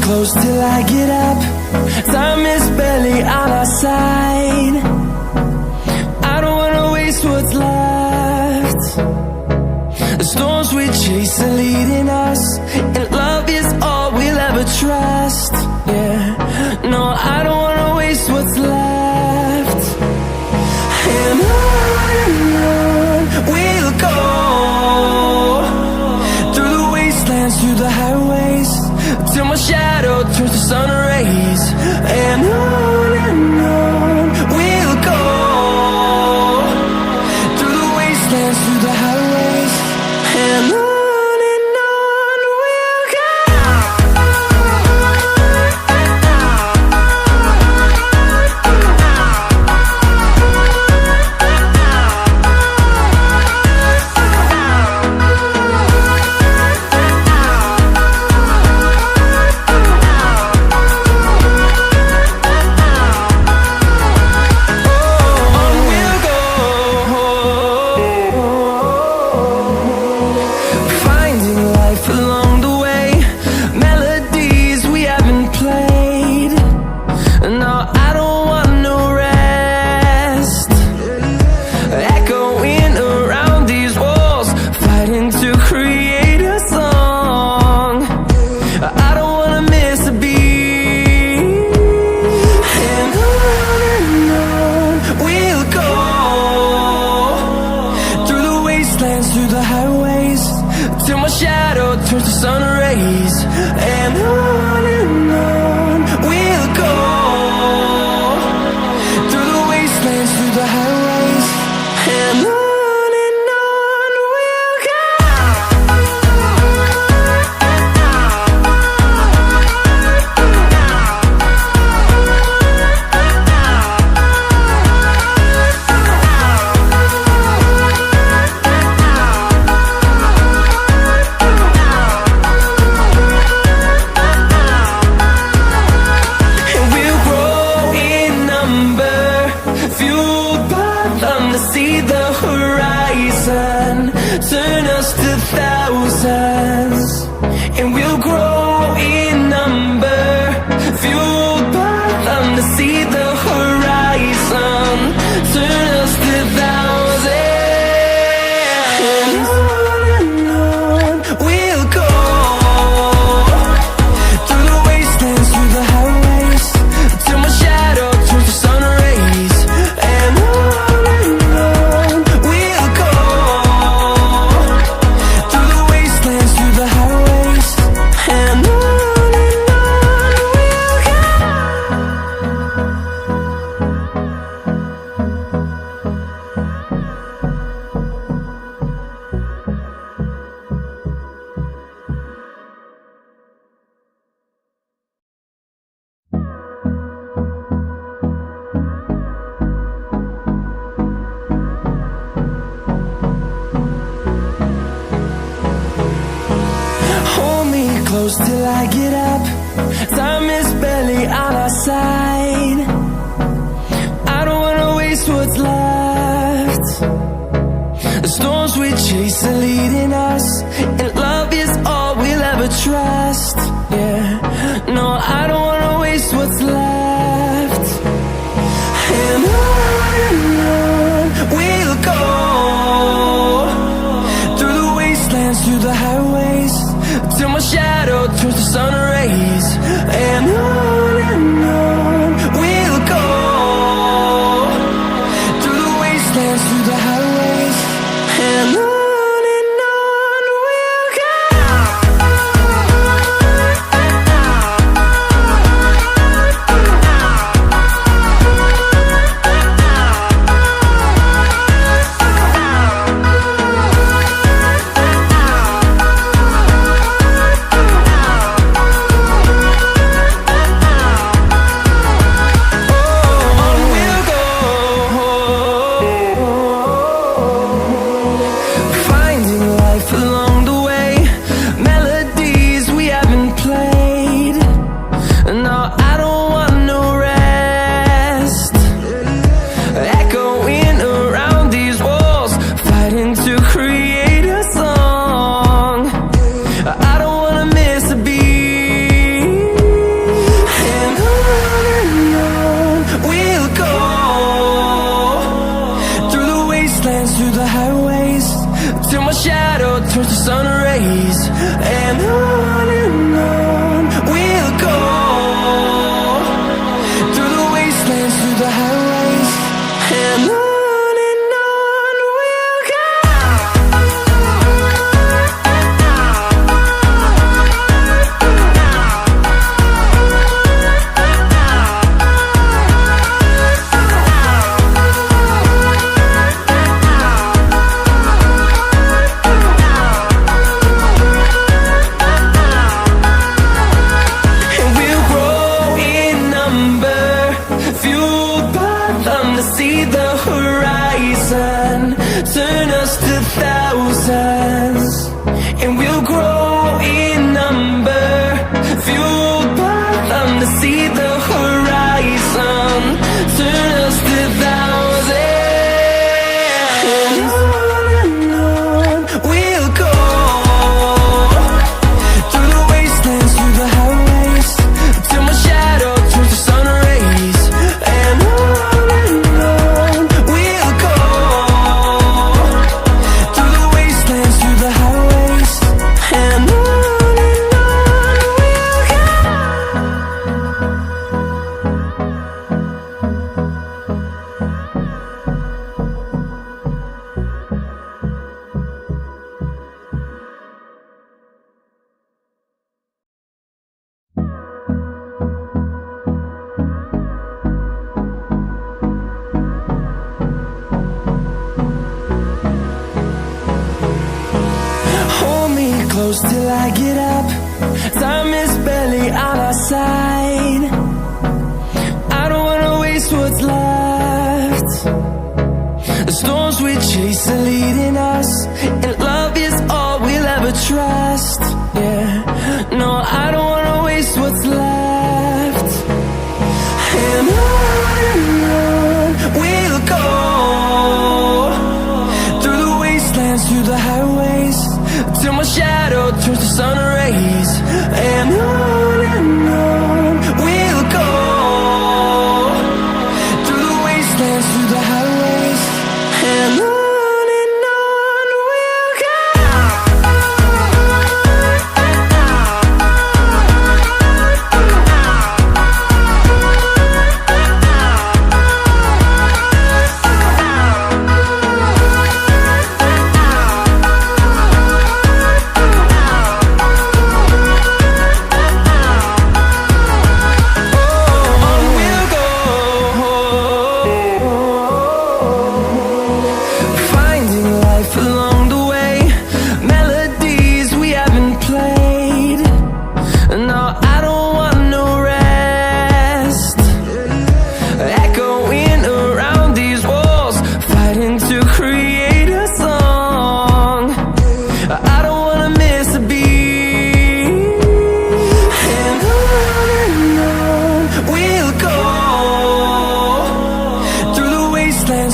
close till I get up. Time is barely on our side. I don't wanna waste what's left. The storms we chase are leading us, and love is all we'll ever trust. Yeah, no, I don't wanna waste what's left. And on we'll go, through the wastelands, through the highways, till my shadow turns to sun rays. And on we'll go, through the wastelands, through the highways, and on we'll go. Through the highways, till my shadow turns to sun rays. And on we'll go, through the wastelands, through the highways, and on we'll go. See the horizon, turn us to thousands, and we'll grow in number, fueled by them. To see the horizon, turn us to thousands, and on we'll go, through the wastelands, through the highways, till my shadow turns to sun rays. And close till I get up. Time is barely on our side. I don't wanna waste what's left. The storms we chase are leading us, and love is all we'll ever trust. Yeah, no, I don't wanna waste what's left. And on we'll go, through the wastelands, through the highways, till my shadow turns to sun rays. And on we'll go, through the wastelands, through the highways, and on we'll go. turns to sun rays, and on we'll go, through the wastelands, through the highways, and on we'll go. See the horizon, turn us to thousands, and we'll grow in number, fueled by them. To see the horizon, turn us to thousands, and on we'll go, through the wastelands, through the highways, till my shadow turns to sun rays, and on close till I get up. Time is barely on our side. I don't wanna waste what's left. The storms we chase are leading us, and love is all we'll ever trust. Yeah, no, I don't wanna waste what's left. And on we'll go, through the wastelands, through the highways, till my shadow turns to sun rays, and on we'll go, through the wastelands, through the highways, and on we'll go.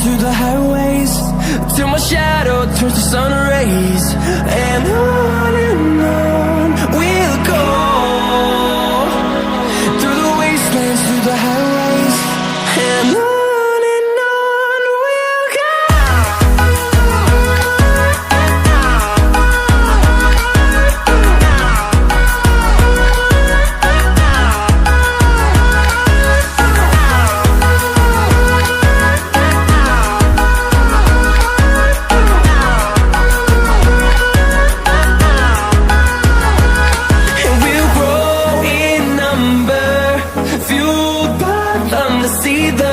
Through the highways, till my shadow turns to sun rays, and on we'll go, through the wastelands, through the highways, and on we'll go. See the